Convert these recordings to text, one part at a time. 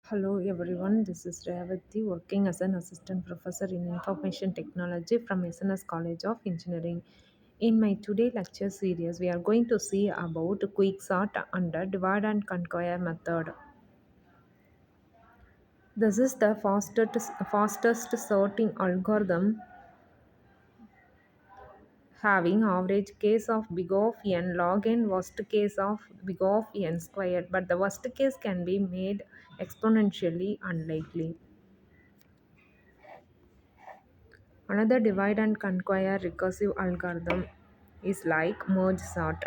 Hello everyone, this is Revati working as an assistant professor in information technology from SNS College of Engineering. In my today lecture series, we are going to see about QuickSort under divide and conquer method. This is the fastest sorting algorithm having average case of big of n log n worst case of big of n squared, but the worst case can be made exponentially unlikely. Another divide and conquer recursive algorithm is like merge sort.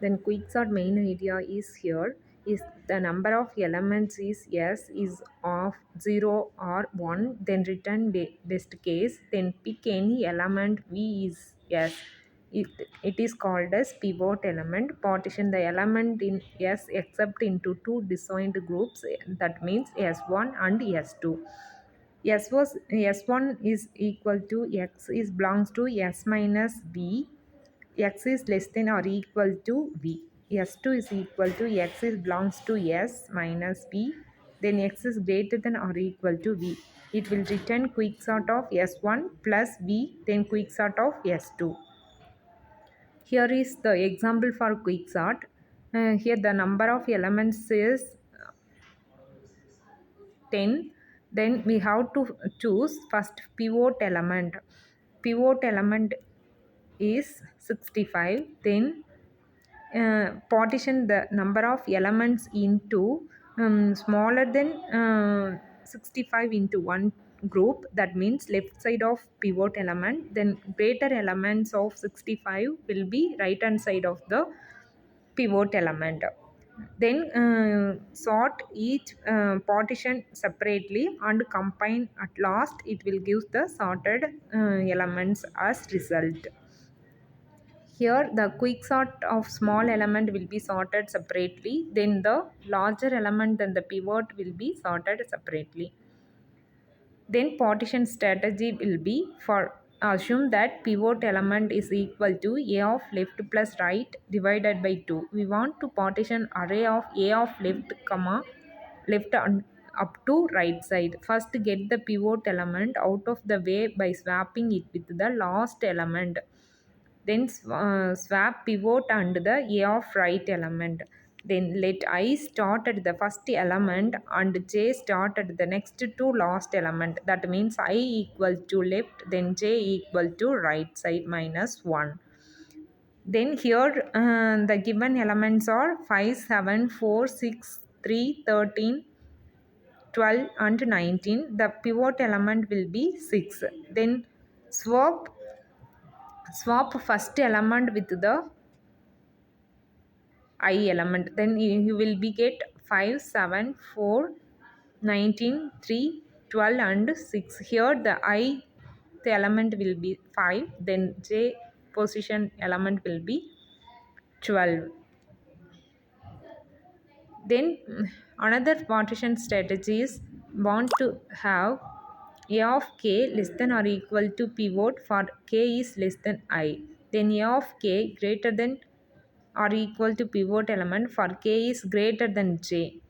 Then quicksort main idea is here is the number of elements is s is of 0 or 1, then return best case, then pick any element v is s. It is called as pivot element. Partition the element in s except into two disjoint groups, that means s1 and s2. S was S1 is equal to X is belongs to S minus B. X is less than or equal to B. S2 is equal to X is belongs to S minus B. Then X is greater than or equal to V. It will return quicksort of S1 plus V, then quicksort of S2. Here is the example for quicksort. Here the number of elements is 10. Then we have to choose first pivot element is 65. Then partition the number of elements into smaller than 65 into one group, that means left side of pivot element, then greater elements of 65 will be right hand side of the pivot element. Then sort each partition separately and combine at last, it will give the sorted elements as result. Here the quick sort of small element will be sorted separately, then the larger element than the pivot will be sorted separately. Then partition strategy will be for assume that pivot element is equal to a of left plus right divided by 2. We want to partition array of a of left comma left up to right side. First get the pivot element out of the way by swapping it with the last element. Then swap pivot and the a of right element. Then let I start at the first element and j start at the next two last element. That means I equal to left, then j equal to right side minus 1. Then here the given elements are 5, 7, 4, 6, 3, 13, 12 and 19. The pivot element will be 6. Then swap first element with the I element, then you will be get 5, 7, 4, 19, 3, 12 and 6. Here the I the element will be 5, then j position element will be 12. Then another partition strategy is want to have a of k less than or equal to pivot for k is less than I, then a of k greater than or equal to pivot element for k is greater than j.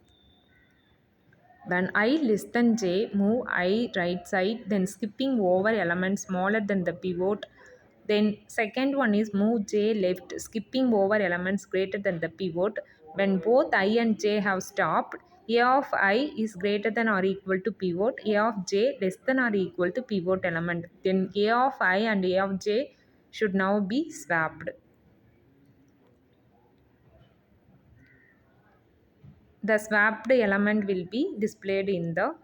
When I less than j, move I right side, then skipping over elements smaller than the pivot. Then second one is move j left, skipping over elements greater than the pivot. When both I and j have stopped, a of I is greater than or equal to pivot, a of j less than or equal to pivot element. Then a of I and a of j should now be swapped. The swapped element will be displayed in the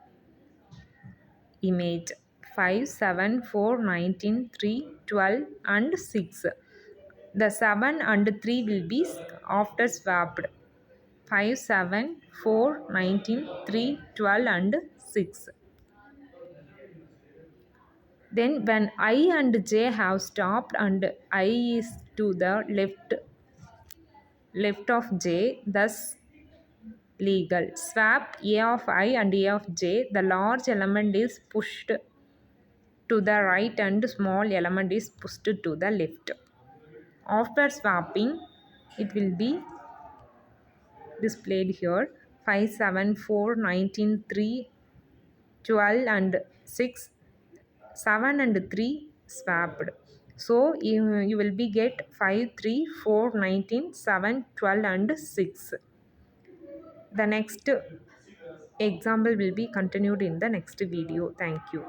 image. 5, 7, 4, 19, 3, 12 and 6. The 7 and 3 will be after swapped. 5, 7, 4, 19, 3, 12 and 6. Then when I and j have stopped and I is to the left of j, thus legal. Swap a of I and a of j. The large element is pushed to the right and small element is pushed to the left. After swapping, it will be displayed here. 5, 7, 4, 19, 3, 12 and 6, 7 and 3 swapped. So you will be get 5, 3, 4, 19, 7, 12 and 6. The next example will be continued in the next video. Thank you.